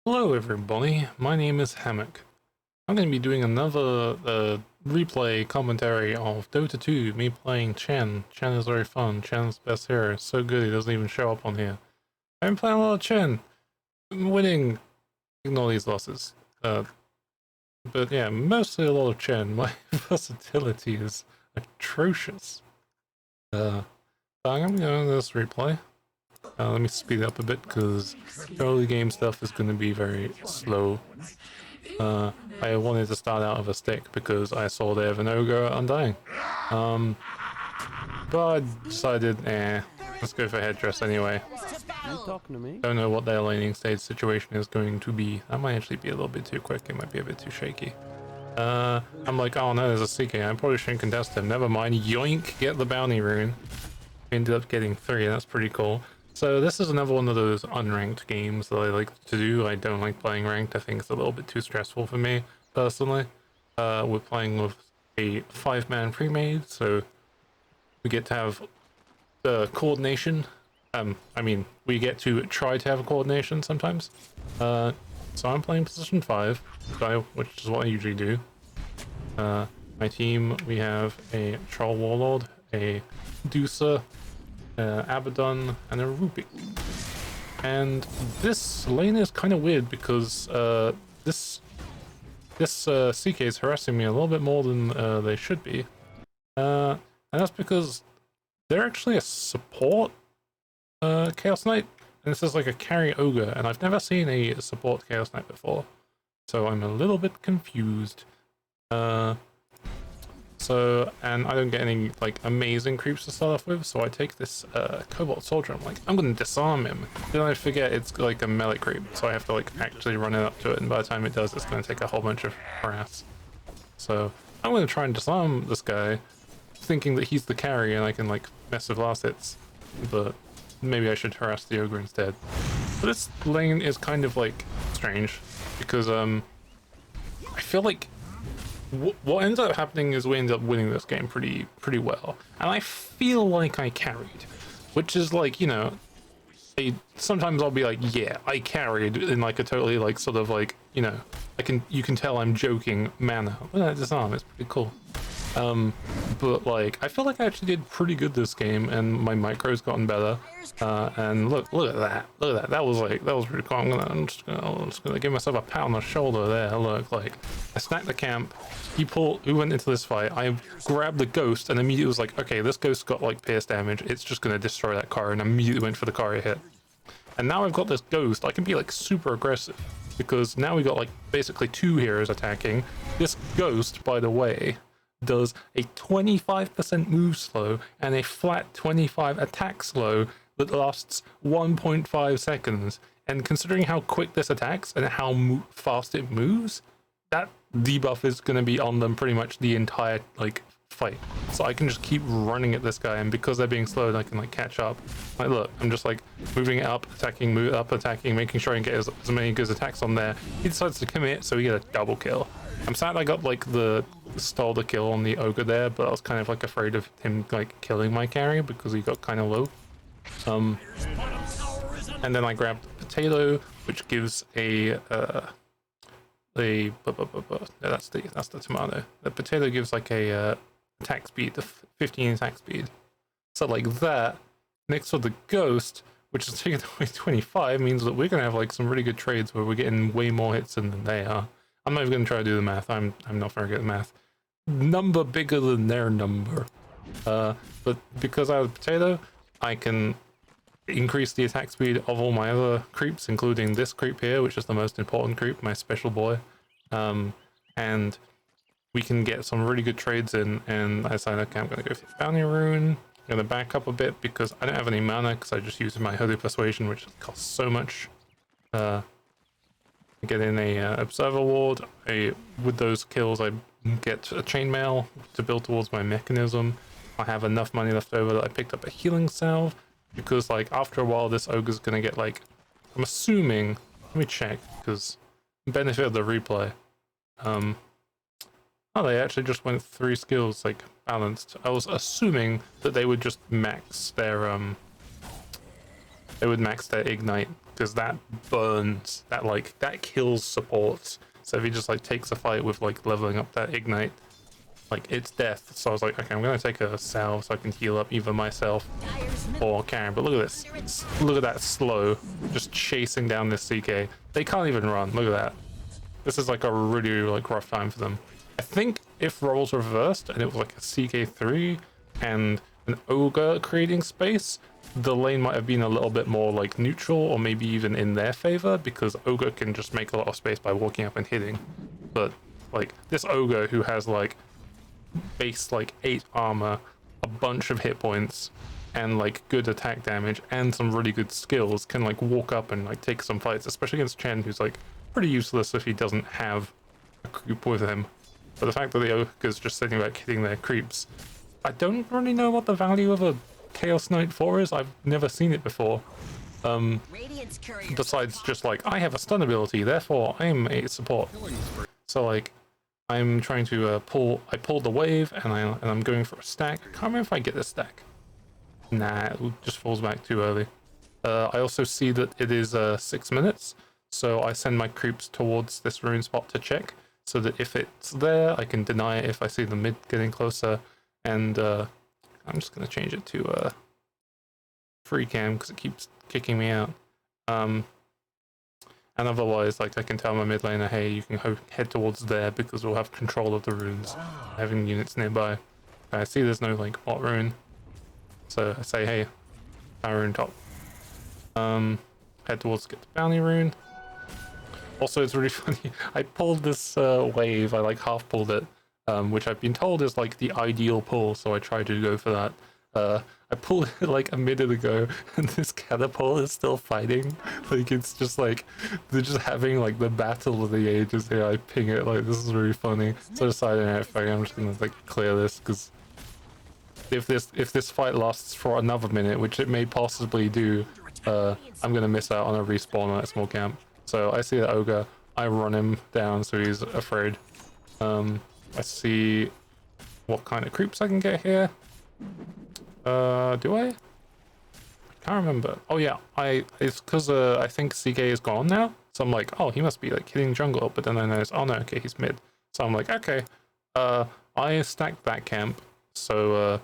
Hello everybody, my name is Hammock. I'm going to be doing another replay commentary of Dota 2, me playing Chen. Chen is very fun, Chen's best hero, it's so good he doesn't even show up on here. I've been playing a lot of Chen, I'm winning, ignore these losses. But yeah, mostly a lot of Chen, my versatility is atrocious. So I'm going to this replay. Let me speed it up a bit because early game stuff is going to be very slow. I wanted to start out with a stick because I saw they have an ogre undying. But I decided, let's go for headdress anyway. You talking to me? Don't know what their laning stage situation is going to be. That might actually be a little bit too quick, it might be a bit too shaky. I'm like, oh no, there's a CK, I probably shouldn't contest him. Never mind, yoink, get the bounty rune. Ended up getting 3, that's pretty cool. So this is another one of those unranked games that I like to do. I don't like playing ranked. I think it's a little bit too stressful for me, personally. We're playing with a 5-man pre-made, so we get to have coordination. I mean, we get to try to have coordination sometimes. So I'm playing position 5, which is what I usually do. My team, we have a Troll Warlord, a Deucer, Abaddon, and a Rupee. And this lane is kind of weird because this CK is harassing me a little bit more than they should be. And that's because they're actually a support Chaos Knight, and this is like a carry ogre, and I've never seen a support Chaos Knight before. So I'm a little bit confused. And I don't get any like amazing creeps to start off with, so I take this Cobalt Soldier. I'm like, I'm gonna disarm him. Then I forget it's like a melee creep, so I have to like actually run it up to it, and by the time it does, it's gonna take a whole bunch of harass. So I'm gonna try and disarm this guy, thinking that he's the carry and I can like mess with last hits, but maybe I should harass the ogre instead. But this lane is kind of like strange because I feel like what ends up happening is we end up winning this game pretty well, and I feel like I carried, which is like, you know, sometimes I'll be like, yeah, I carried in like a totally like sort of like, you know, you can tell I'm joking manner. When I disarm, it's pretty cool. But like I feel like I actually did pretty good this game, and my micro's gotten better. And look at that, that was pretty cool. I'm just gonna give myself a pat on the shoulder there. Look, like I snacked the camp. We went into this fight. I grabbed the ghost and immediately was like, okay, this ghost got like pierce damage. It's just gonna destroy that car, and immediately went for the car hit. And now I've got this ghost. I can be like super aggressive because now we got like basically 2 heroes attacking. This ghost, by the way, does a 25% move slow and a flat 25 attack slow that lasts 1.5 seconds. And considering how quick this attacks and how fast it moves, that debuff is going to be on them pretty much the entire like fight. So I can just keep running at this guy, and because they're being slowed, I can like catch up. Like look, I'm just like moving it up, attacking, move up, attacking, making sure I can get as many good attacks on there. He decides to commit, so we get a double kill. I'm sad I got like stole the kill on the ogre there, but I was kind of like afraid of him like killing my carry because he got kind of low. And then I grabbed potato, which gives that's the tomato. The potato gives like a attack speed, the 15 attack speed. So like that mixed with the ghost, which is taking away 25, means that we're gonna have like some really good trades where we're getting way more hits than they are. I'm not even gonna try to do the math. I'm not very good at math. Number bigger than their number. But because I have a potato, I can increase the attack speed of all my other creeps, including this creep here, which is the most important creep, my special boy. And we can get some really good trades in, and I decided, okay, I'm gonna go for the bounty rune. I'm gonna back up a bit because I don't have any mana because I just used my Holy Persuasion, which costs so much. Get in a observer ward. With those kills, I get a chainmail to build towards my mechanism. I have enough money left over that I picked up a healing salve because, like, after a while, this ogre's gonna get like, I'm assuming. Let me check because benefit of the replay. Oh, they actually just went 3 skills like balanced. I was assuming that they would just max their ignite because that burns, that kills supports. So if he just like takes a fight with like leveling up that ignite, like it's death. So I was like, okay, I'm gonna take a salve so I can heal up either myself or Karen. But look at this, look at that slow, just chasing down this CK. They can't even run. Look at that. This is like a really like rough time for them. I think if roles reversed and it was like a CK3 and an ogre creating space, the lane might have been a little bit more like neutral, or maybe even in their favor, because ogre can just make a lot of space by walking up and hitting. But like this ogre who has like base like 8 armor, a bunch of hit points, and like good attack damage and some really good skills, can like walk up and like take some fights, especially against Chen, who's like pretty useless if he doesn't have a creep with him. But the fact that the ogre's just sitting back hitting their creeps, I don't really know what the value of a Chaos Knight 4 is. I've never seen it before. Besides just like, I have a stun ability, therefore I'm a support. So like, I'm trying to I pulled the wave and I'm going for a stack. I can't remember if I get this stack. Nah, it just falls back too early. I also see that it is 6 minutes, so I send my creeps towards this rune spot to check, so that if it's there, I can deny it if I see the mid getting closer. And I'm just gonna change it to free cam because it keeps kicking me out. And otherwise, like, I can tell my mid laner, hey, you can head towards there because we'll have control of the runes, having units nearby. I see there's no like bot rune, so I say, hey, power rune top. Head towards get the bounty rune. Also, it's really funny. I pulled this wave. I like half pulled it, which I've been told is like the ideal pull. So I tried to go for that. I pulled it like a minute ago, and this catapult is still fighting. Like it's just like they're just having like the battle of the ages here. I ping it like this is really funny. So I decided, I'm just gonna like clear this because if this fight lasts for another minute, which it may possibly do, I'm gonna miss out on a respawn on that small camp. So I see the ogre, I run him down so he's afraid. I see what kind of creeps I can get here. Do I? I can't remember. Oh yeah, it's because I think CK is gone now. So I'm like, oh, he must be like hitting jungle, but then I notice, oh no, okay, he's mid. So I'm like, okay, I stacked that camp, so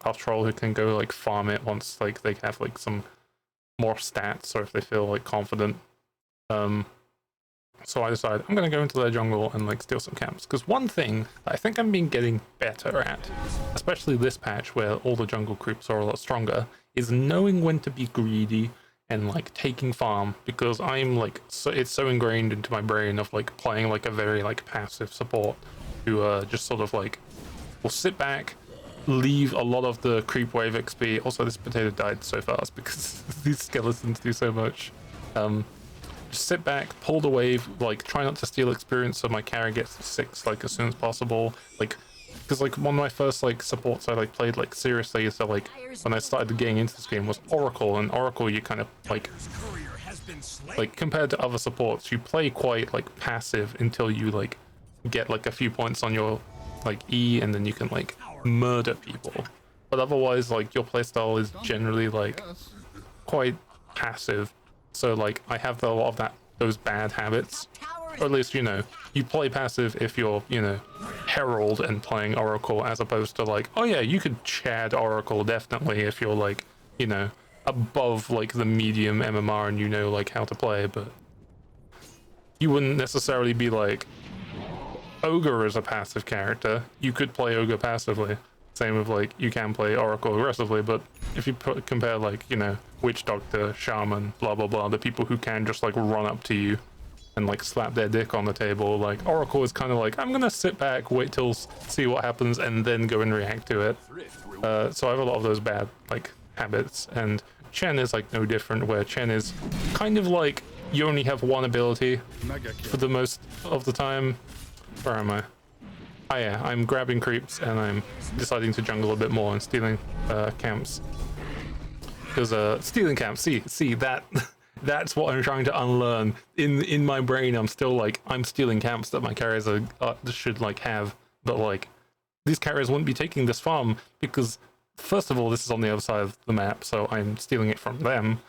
our troll who can go like farm it once like they have like some more stats, or if they feel like confident. So I decided I'm gonna go into their jungle and like steal some camps, because one thing that I think I'm been getting better at, especially this patch where all the jungle creeps are a lot stronger, is knowing when to be greedy and like taking farm, because I'm like, so it's so ingrained into my brain of like playing like a very like passive support who just sort of like will sit back, leave a lot of the creep wave XP. Also, this potato died so fast because these skeletons do so much. Just sit back, pull the wave, like try not to steal experience so my carry gets to 6 like as soon as possible. Like, because like one of my first like supports I like played like seriously, so like when I started getting into this game was Oracle, and Oracle you kind of like compared to other supports, you play quite like passive until you like get like a few points on your like E, and then you can like murder people. But otherwise, like your playstyle is generally like quite passive. So like I have a lot of those bad habits, or at least, you know, you play passive if you're, you know, Herald and playing Oracle, as opposed to like, oh yeah, you could Chad Oracle definitely if you're like, you know, above like the medium MMR and you know like how to play, but you wouldn't necessarily be like, Ogre is a passive character, you could play Ogre passively. Same with like, you can play Oracle aggressively, but if you compare like, you know, Witch Doctor, Shaman, blah blah blah, the people who can just like run up to you and like slap their dick on the table, like Oracle is kind of like, I'm gonna sit back, wait till see what happens, and then go and react to it. So I have a lot of those bad like habits, and Chen is like no different, where Chen is kind of like, you only have one ability for the most of the time. Where am I? Oh yeah, I'm grabbing creeps and I'm deciding to jungle a bit more and stealing camps. Because stealing camps, see that that's what I'm trying to unlearn. In my brain, I'm still like, I'm stealing camps that my carriers should like have, but like these carriers wouldn't be taking this farm because first of all, this is on the other side of the map, so I'm stealing it from them.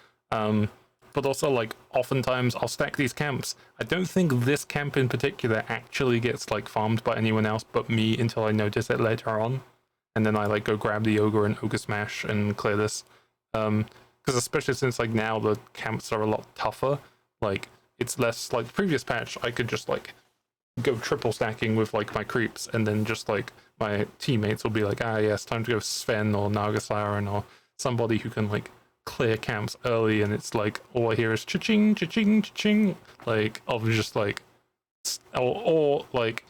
but also like oftentimes I'll stack these camps. I don't think this camp in particular actually gets like farmed by anyone else but me until I notice it later on, and then I like go grab the ogre and ogre smash and clear this. Because especially since like now the camps are a lot tougher, like it's less like the previous patch. I could just like go triple stacking with like my creeps, and then just like my teammates will be like, ah yes, time to go Sven or Nagasiren or somebody who can like clear camps early, and it's like all I hear is cha-ching, cha-ching, cha-ching, like of just like, or like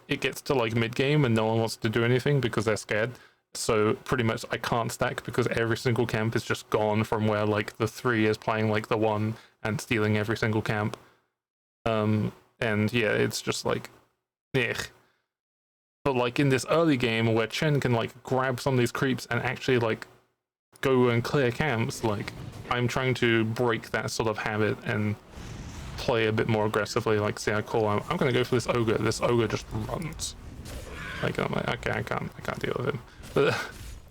it gets to like mid game and no one wants to do anything because they're scared. So pretty much I can't stack because every single camp is just gone from where like the 3 is playing like the 1 and stealing every single camp. And yeah, it's just like, ugh. But like in this early game where Chen can like grab some of these creeps and actually like go and clear camps, like I'm trying to break that sort of habit and play a bit more aggressively. Like, see, I'm gonna go for this ogre. This ogre just runs. Like I'm like, okay, I can't deal with him. But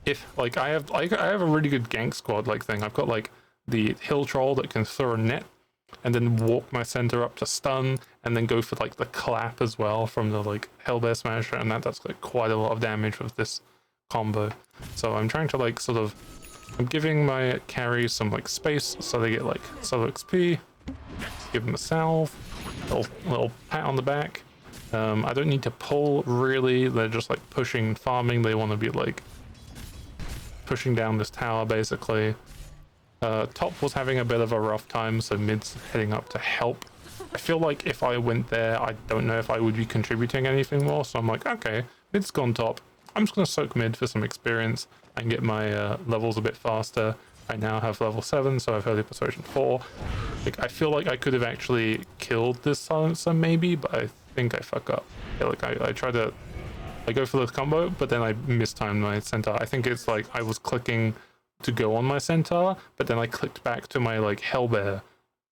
if like I have a really good gank squad like thing. I've got like the hill troll that can throw a net and then walk my center up to stun, and then go for like the clap as well from the like hellbear smasher, and that does like quite a lot of damage with this combo. So I'm trying to like sort of, I'm giving my carries some like space so they get like solo XP. Give them a salve, little pat on the back. I don't need to pull really, they're just like pushing, farming. They want to be like pushing down this tower basically. Top was having a bit of a rough time, so mid's heading up to help. I feel like if I went there, I don't know if I would be contributing anything more, so I'm like, okay, mid's gone top. I'm just going to soak mid for some experience and get my levels a bit faster. I now have level 7, so I've heard persuasion 4. Like, I feel like I could have actually killed this silencer maybe, but I think I fuck up. Yeah, like I try to, I go for this combo, but then I mistimed my centaur. I think it's like I was clicking to go on my centaur, but then I clicked back to my like hellbear,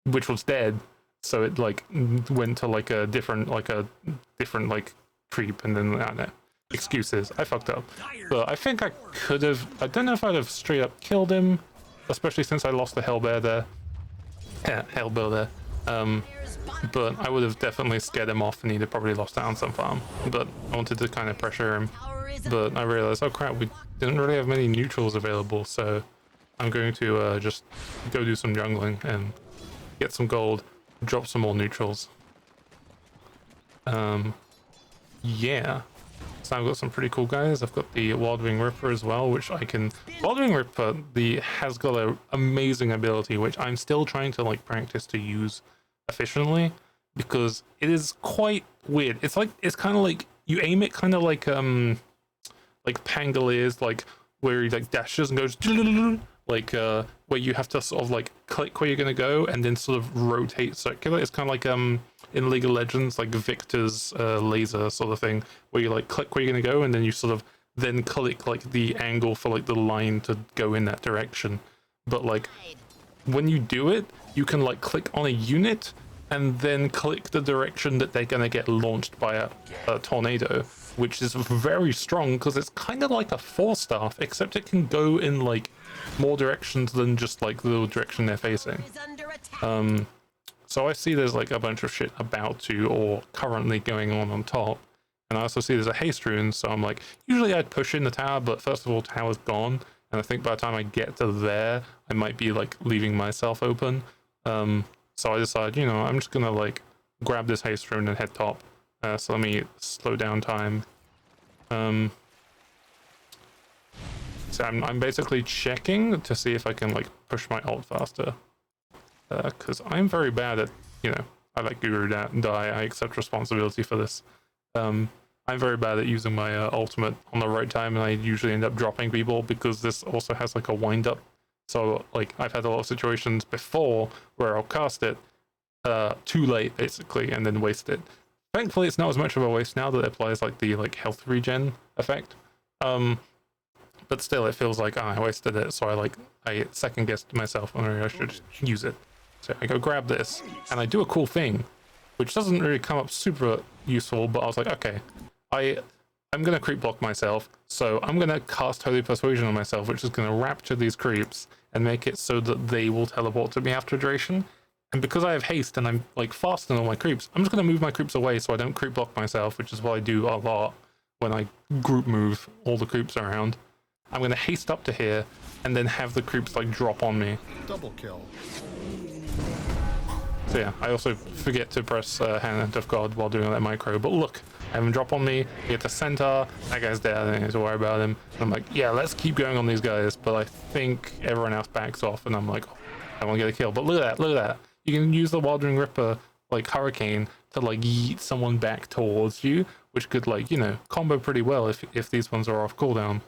which was dead. So it like went to like a different like creep, and then I don't know. Excuses. I fucked up. But I think I could have, I don't know if I'd have straight up killed him, especially since I lost the hellbear there. Yeah, hellbear there. But I would have definitely scared him off, and he'd have probably lost out on some farm. But I wanted to kind of pressure him. But I realized, oh crap, we didn't really have many neutrals available, so I'm going to just go do some jungling and get some gold, drop some more neutrals. Yeah. So I've got some pretty cool guys. I've got the Wildwing Ripper as well, which I can... Wildwing Ripper has got an amazing ability, which I'm still trying to like practice to use efficiently, because it is quite weird. It's like, it's kind of like, you aim it kind of like Pangoliers, like where he like dashes and goes like where you have to sort of like click where you're gonna go and then sort of rotate circular. It's kind of like in League of Legends, like Victor's laser sort of thing, where you like click where you're gonna go and then you sort of then click like the angle for like the line to go in that direction. But like when you do it, you can like click on a unit and then click the direction that they're gonna get launched by a tornado, which is very strong because it's kind of like a force staff, except it can go in like more directions than just like the direction they're facing. So I see there's like a bunch of shit about to or currently going on top, and I also see there's a haste rune, so I'm like, usually I'd push in the tower, but first of all, tower's gone, and I think by the time I get to there, I might be like leaving myself open. So I decided, you know, I'm just gonna like grab this haste rune and head top. So let me slow down time. So I'm basically checking to see if I can like push my ult faster. Because I'm very bad at, you know, I like Guru Die, I accept responsibility for this. I'm very bad at using my ultimate on the right time, and I usually end up dropping people because this also has like a wind up. So like I've had a lot of situations before where I'll cast it too late basically and then waste it. Thankfully it's not as much of a waste now that it applies like the like health regen effect. But still it feels like, I wasted it, so I second guessed myself and I should use it. So I go grab this and I do a cool thing, which doesn't really come up super useful, but I was like, okay, I'm gonna creep block myself, so I'm gonna cast Holy Persuasion on myself, which is gonna rapture these creeps, and make it so that they will teleport to me after duration. And because I have haste and I'm like fast in all my creeps, I'm just going to move my creeps away so I don't creep block myself, which is what I do a lot when I group move all the creeps around. I'm going to haste up to here and then have the creeps like drop on me. Double kill. So yeah, I also forget to press Hand of God while doing that micro, but look, I have him drop on me, get to center, that guy's dead, I don't need to worry about him. And I'm like, yeah, let's keep going on these guys, but I think everyone else backs off, and I'm like, oh, I want to get a kill. But look at that. You can use the Wildering Ripper, like Hurricane, to like yeet someone back towards you, which could like, you know, combo pretty well if these ones are off cooldown,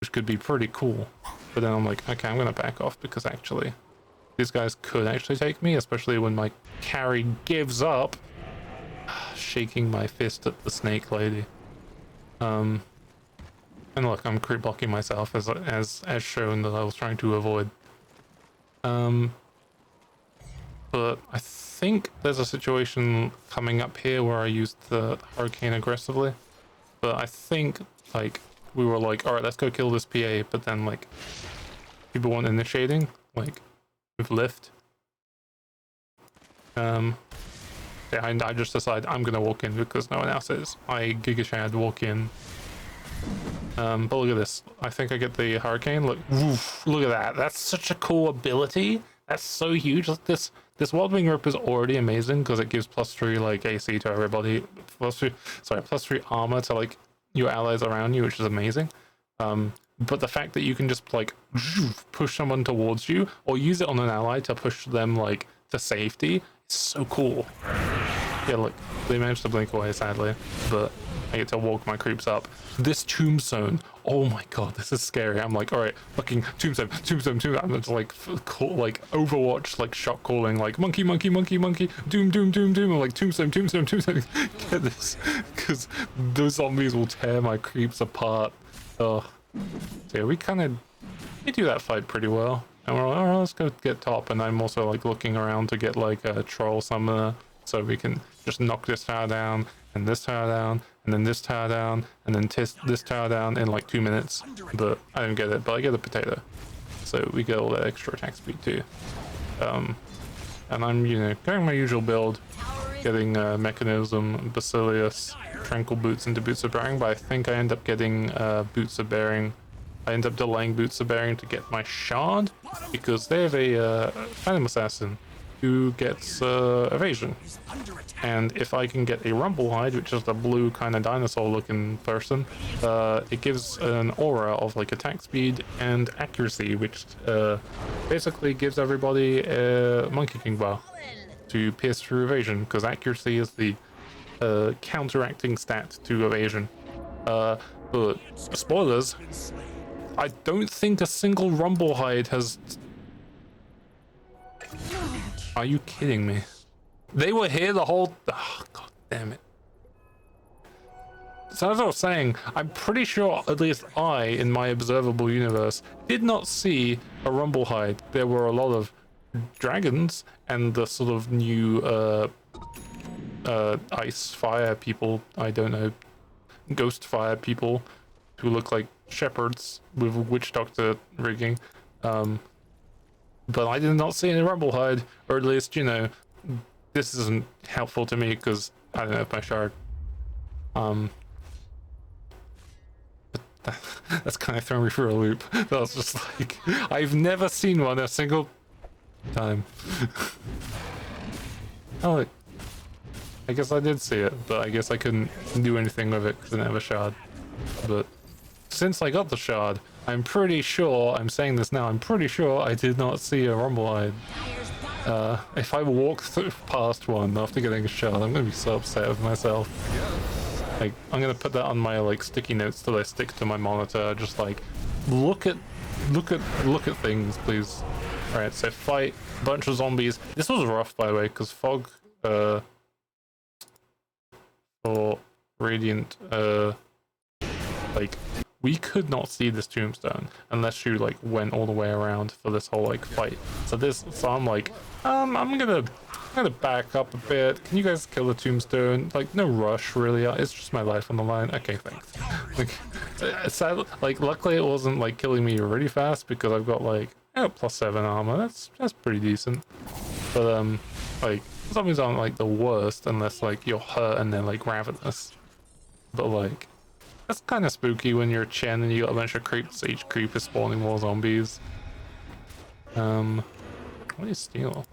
which could be pretty cool. But then I'm like, okay, I'm gonna back off because actually, these guys could actually take me, especially when my carry gives up. Shaking my fist at the snake lady. And look, I'm creep blocking myself as shown that I was trying to avoid. But I think there's a situation coming up here where I used the Hurricane aggressively. But I think like we were like, all right, let's go kill this PA. But then like people weren't initiating, like with lift. Yeah, I just decided I'm gonna walk in because no one else is. I Giga Shad walk in. But look at this. I think I get the Hurricane. Look, woof, look at that. That's such a cool ability. That's so huge. This Wildwing Rip is already amazing because it gives +3 like AC to everybody. +3 armor to like your allies around you, which is amazing. But the fact that you can just like push someone towards you or use it on an ally to push them like to safety is so cool. Yeah, look, they managed to blink away sadly, but I get to walk my creeps up. This tombstone, oh my god, this is scary. I'm like, all right, fucking tombstone. I'm just like, like Overwatch, like shot calling, like monkey, doom. I'm like tombstone. Get this, because those zombies will tear my creeps apart. Oh, so yeah, we do that fight pretty well. And we're like, all right, let's go get top. And I'm also like looking around to get like a troll summoner so we can just knock this tower down and this tower down and then this tower down and then this tower down in like 2 minutes. But I don't get it, but I get a potato. So we get all that extra attack speed too. And I'm, you know, going my usual build, getting Mechanism, Basilius, Tranquil Boots into Boots of Bearing, but I think I end up getting Boots of Bearing. I end up delaying Boots of Bearing to get my Shard, because they have a Phantom Assassin who gets evasion. And if I can get a Rumblehide, which is the blue kind of dinosaur looking person, it gives an aura of like attack speed and accuracy, which basically gives everybody a Monkey King bar to pierce through evasion, because accuracy is the counteracting stat to evasion. But spoilers, I don't think a single Rumblehide has... Are you kidding me? They were here the whole... Oh, god damn it. So as I was saying, I'm pretty sure, at least I, in my observable universe, did not see a Rumblehide. There were a lot of dragons and the sort of new ice fire people, I don't know, ghost fire people who look like shepherds with witch doctor rigging. But I did not see any Rumblehide, or at least, you know, this isn't helpful to me because I don't know if my shard. But that's kind of throwing me for a loop. That was just like, I've never seen one a single time. Oh, look. I guess I did see it, but I guess I couldn't do anything with it because I didn't have a shard. But since I got the shard, I'm pretty sure, I'm saying this now, I'm pretty sure I did not see a Rumblehide. If I walk past one after getting a shard, I'm gonna be so upset with myself. Like, I'm gonna put that on my like sticky notes that I stick to my monitor. Just like, look at things, please. All right, so fight bunch of zombies. This was rough, by the way, because fog, or radiant, like, we could not see this tombstone unless you like went all the way around for this whole like fight. So I'm like, I'm gonna back up a bit. Can you guys kill the tombstone? Like, no rush really. It's just my life on the line. Okay, thanks. Like, sad, like luckily it wasn't like killing me really fast because I've got like I got +7 armor. That's pretty decent. But like zombies aren't like the worst unless like you're hurt and they're like ravenous. But like that's kind of spooky when you're Chen and you got a bunch of creeps. Each creep is spawning more zombies. What is steel?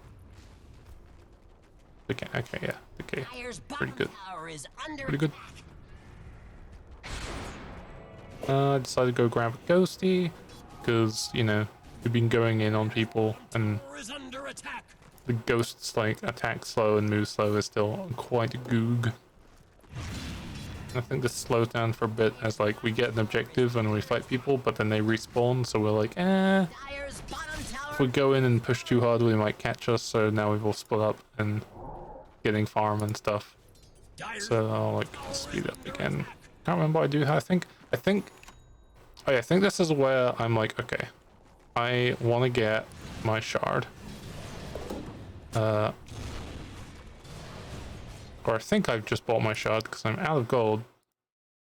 Okay, yeah, okay, pretty good. Pretty good. I decided to go grab a ghosty because you know we've been going in on people and the ghosts like attack slow and move slow is still quite a goog. I think this slows down for a bit as like we get an objective and we fight people, but then they respawn, so we're like, if we go in and push too hard, we might catch us. So now we've all split up and getting farm and stuff. So I'll like speed up again. Can't remember what I do. I think. Oh yeah, I think this is where I'm like, okay, I want to get my shard. Or I think I've just bought my shard because I'm out of gold.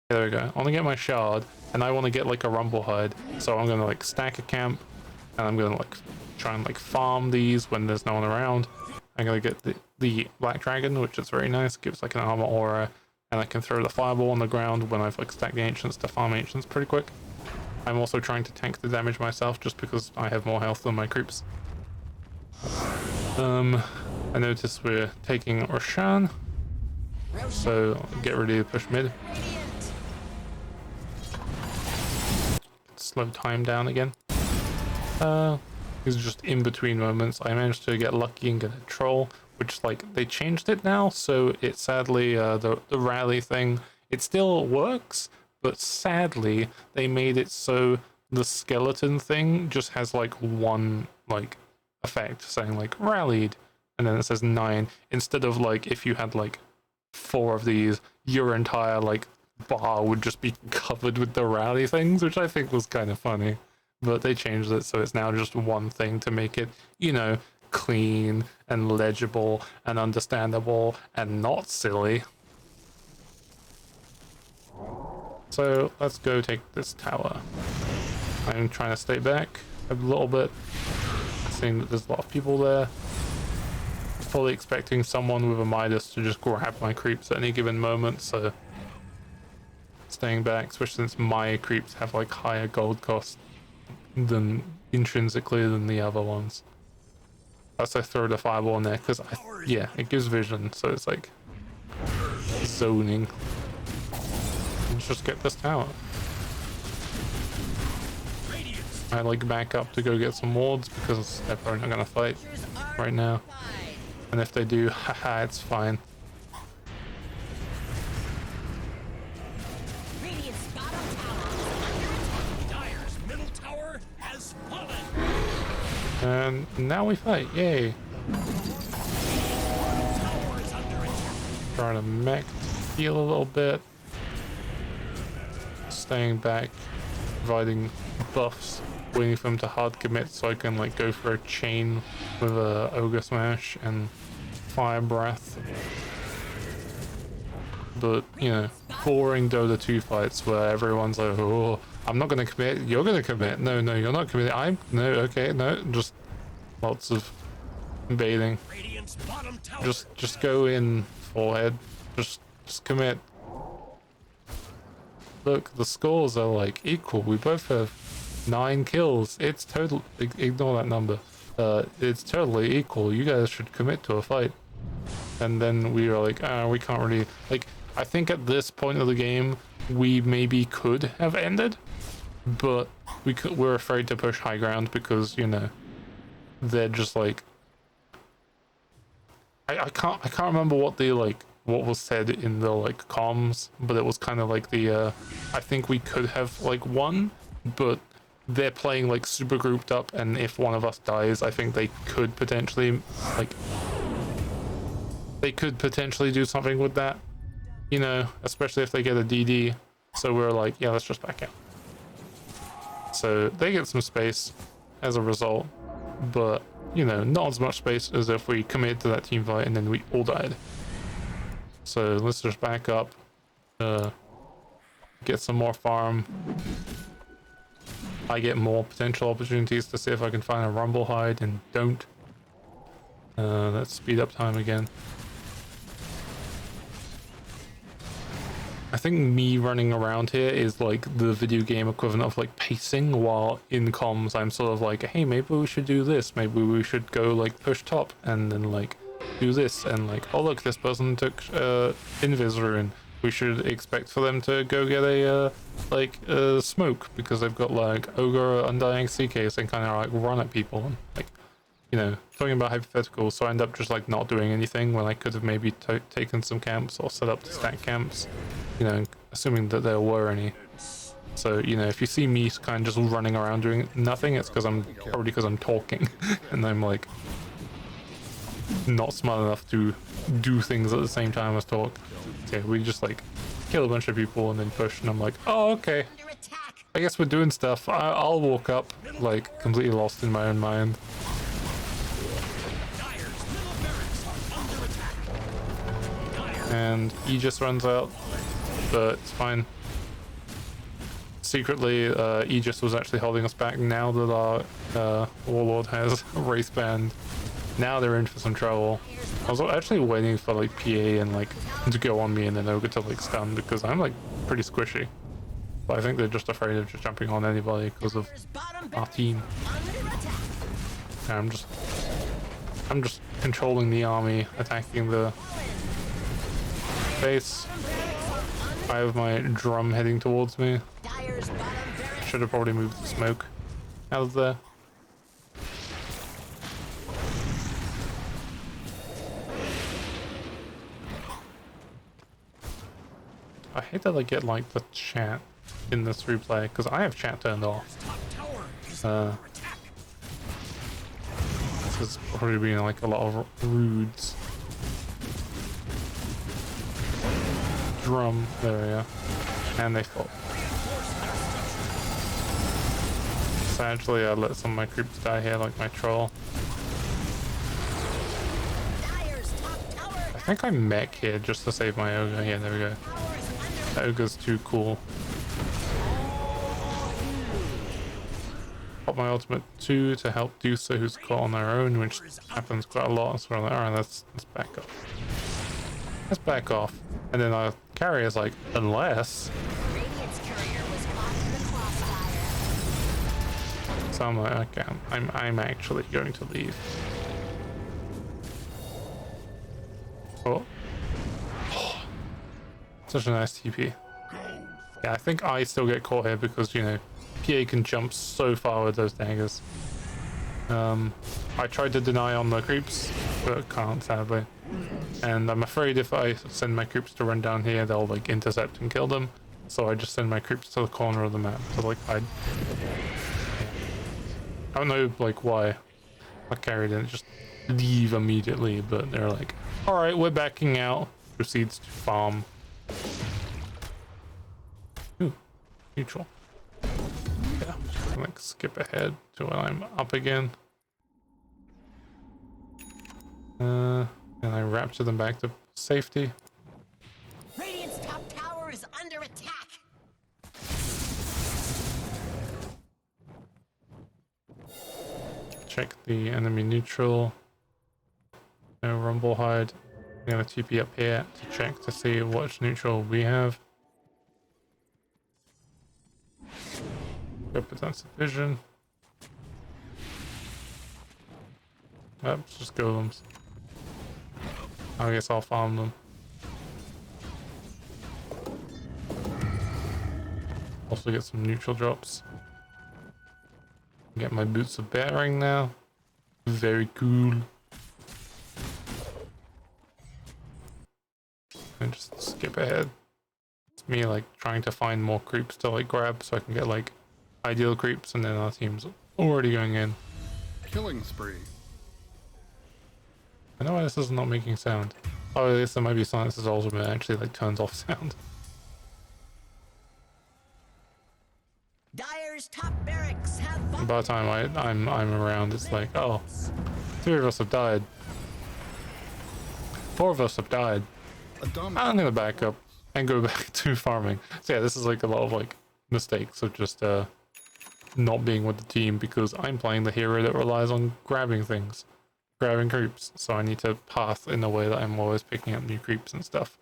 Yeah, there we go. I want to get my shard, and I want to get like a rumble hide. So I'm gonna like stack a camp, and I'm gonna like try and like farm these when there's no one around. I'm gonna get the black dragon, which is very nice. Gives like an armor aura, and I can throw the fireball on the ground when I've like stacked the ancients to farm ancients pretty quick. I'm also trying to tank the damage myself just because I have more health than my creeps. I notice we're taking Roshan, so get ready to push mid. Slow time down again. These are just in between moments. I managed to get lucky and get a troll, which like they changed it now, so it sadly the rally thing, it still works, but sadly they made it so the skeleton thing just has like one like effect saying like rallied, and then it says 9 instead of like if you had like 4 of these, your entire like bar would just be covered with the rally things, which I think was kind of funny. But they changed it so it's now just one thing to make it, you know, clean and legible and understandable and not silly. So let's go take this tower. I'm trying to stay back a little bit, seeing that there's a lot of people there. Fully expecting someone with a Midas to just grab my creeps at any given moment, so staying back, especially since my creeps have like higher gold cost than intrinsically than the other ones. Plus I throw the fireball in there because yeah, it gives vision, so it's like zoning. Let's just get this tower. I like back up to go get some wards because they're probably not gonna fight right now. And if they do, haha, it's fine. And now we fight, yay! Trying to mech heal a little bit. Staying back, providing buffs, waiting for them to hard commit so I can like go for a chain with a ogre smash and fire breath. But you know, boring Dota2 fights where everyone's like, oh, I'm not gonna commit, you're gonna commit. No, you're not committing. No, okay, no, just lots of baiting. Just go in, forehead. Just commit. Look, the scores are like equal. We both have 9 kills. It's total. Ignore that number. It's totally equal. You guys should commit to a fight. And then we were like, we can't really. Like, I think at this point of the game, we maybe could have ended, but we're afraid to push high ground because you know they're just like. I can't remember what the like. What was said in the like comms, but it was kind of like the I think we could have like won, but they're playing like super grouped up, and if one of us dies, I think they could potentially do something with that, you know, especially if they get a DD. So we're like, yeah, let's just back out. So they get some space as a result, but you know, not as much space as if we committed to that team fight and then we all died. So let's just back up, get some more farm. I get more potential opportunities to see if I can find a rumble hide and don't. Let's speed up time again. I think me running around here is like the video game equivalent of like pacing, while in comms I'm sort of like, hey, maybe we should do this, maybe we should go like push top and then like do this, and like, oh look, this person took invis rune, we should expect for them to go get a smoke because they've got like ogre undying CKs and kind of like run at people, and like, you know, talking about hypotheticals. So I end up just like not doing anything when I could have maybe taken some camps or set up to stack camps, you know, assuming that there were any. So, you know, if you see me kind of just running around doing nothing, it's because I'm talking and I'm like not smart enough to do things at the same time as talk. So yeah, we just like kill a bunch of people and then push, and I'm like, oh, okay, I guess we're doing stuff. I'll walk up like completely lost in my own mind. And he just runs out, but it's fine. Secretly, Aegis was actually holding us back. Now that our Warlord has a race band, now they're in for some trouble. I was actually waiting for like PA and like to go on me and then Ogre to like stun, because I'm like pretty squishy. But I think they're just afraid of just jumping on anybody because of our team. And I'm just controlling the army, attacking the base. I have my drum heading towards me. Should have probably moved the smoke out of there. I hate that I get like the chat in this replay, because I have chat turned off. This is probably being like a lot of rudes. Drum, there we go. And they fought. Sadly, I let some of my creeps die here, like my troll. I think I mech here just to save my ogre. Yeah, there we go. The ogre's too cool. Pop my ultimate 2 to help Dusa, who's caught on their own, which happens quite a lot. So we're like, alright, let's back off. Let's back off. And then our carrier's like, unless. So I'm like, okay, I'm actually going to leave. Oh. Such a nice TP. Yeah, I think I still get caught here because, you know, PA can jump so far with those daggers. I tried to deny on the creeps, but can't, sadly. And I'm afraid if I send my creeps to run down here, they'll like intercept and kill them. So I just send my creeps to the corner of the map to like hide. I don't know like why I carried it, just leave immediately, but they're like, alright, we're backing out. Proceeds to farm. Ooh, neutral. Yeah, like skip ahead to when I'm up again. And I rapture them back to safety. Radiant's top tower is under attack. Check the enemy neutral. No rumble hide. I'm gonna TP up here to check to see which neutral we have. Good defensive vision. Oops, just golems. I guess I'll farm them. Also get some neutral drops. Get my boots of bearing now. Very cool. And just skip ahead. It's me like trying to find more creeps to like grab so I can get like ideal creeps, and then our team's already going in. Killing spree. I know why this is not making sound. Oh, I guess there might be Silence's ultimate actually like turns off sound. Dire's top barracks have And by the time I'm around, it's like, oh, 3 of us have died. 4 of us have died. I'm gonna back up and go back to farming. So yeah, this is like a lot of like mistakes of just not being with the team because I'm playing the hero that relies on grabbing things, grabbing creeps. So I need to path in a way that I'm always picking up new creeps and stuff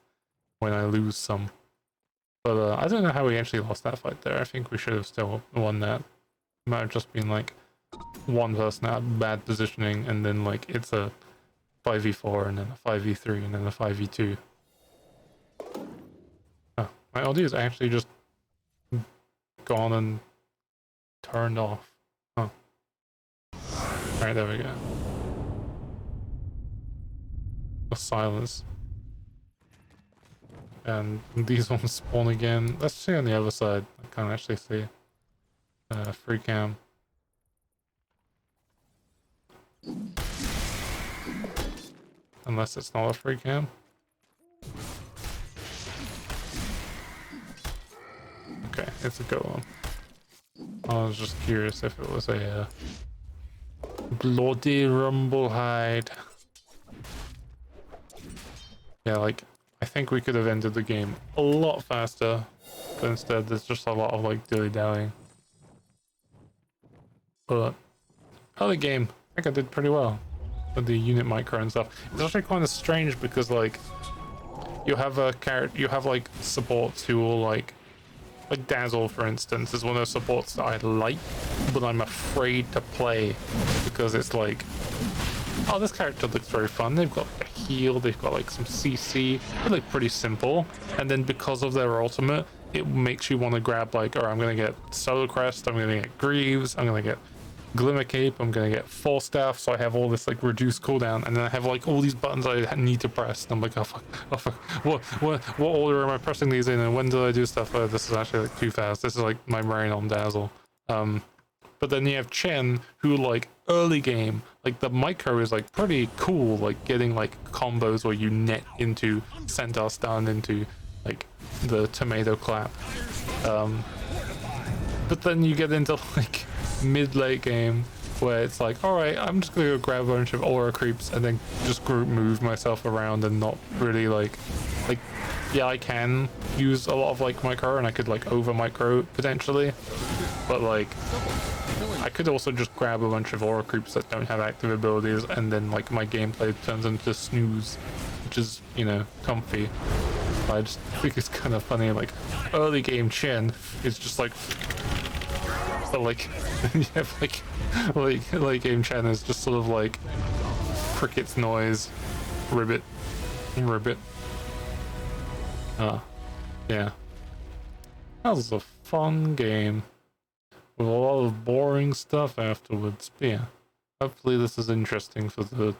when I lose some. But I don't know how we actually lost that fight there. I think we should have still won that. It might have just been like one person had bad positioning and then like it's a 5v4 and then a 5v3 and then a 5v2. Oh, my audio is actually just gone and turned off. Oh. Alright, there we go. The silence. And these ones spawn again. Let's see on the other side. I can't actually see. Free cam. Unless it's not a free cam. Okay, it's a golem. I was just curious if it was a bloody rumblehide. Yeah, like I think we could have ended the game a lot faster, but instead there's just a lot of like dilly-dallying. But other game, I think I did pretty well with the unit micro and stuff. It's actually kind of strange because like you have a character, you have like supports who will like Dazzle, for instance, is one of those supports that I like, but I'm afraid to play because it's like, oh, this character looks very fun. They've got a heal, they've got like some CC, they look pretty simple. And then because of their ultimate, it makes you want to grab like, or I'm gonna get Solar Crest, I'm gonna get Greaves, I'm gonna get Glimmer Cape, I'm gonna get Full Staff, so I have all this like reduced cooldown, and then I have like all these buttons I need to press, and I'm like, oh fuck, what order am I pressing these in, and when do I do stuff? Oh, this is actually like too fast. This is like my brain on Dazzle. But then you have Chen, who like early game, like the micro is like pretty cool, like getting like combos where you net into Centaur stun into like the tomato clap. But then you get into like mid-late game where it's like, all right, I'm just gonna go grab a bunch of aura creeps and then just group move myself around and not really like yeah, I can use a lot of like micro and I could like over micro potentially, but like I could also just grab a bunch of aura creeps that don't have active abilities and then like my gameplay turns into snooze, which is, you know, comfy. I just think it's kind of funny, like early game Chen is just like, but like you have like late game Chen is just sort of like crickets noise, ribbit. Yeah, that was a fun game with a lot of boring stuff afterwards. But yeah, hopefully this is interesting for the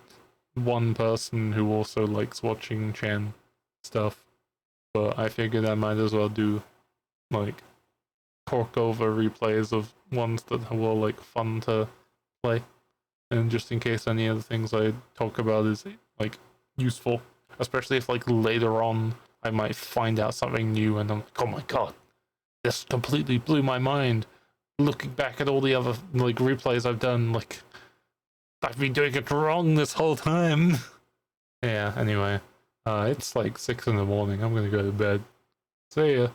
one person who also likes watching Chen stuff. But I figured I might as well do like talk over replays of ones that were like fun to play, and just in case any of the things I talk about is like useful, especially if like later on I might find out something new and I'm like, oh my god, this completely blew my mind. Looking back at all the other like replays I've done, like I've been doing it wrong this whole time. Yeah, anyway, it's like 6 in the morning. I'm gonna go to bed. See ya.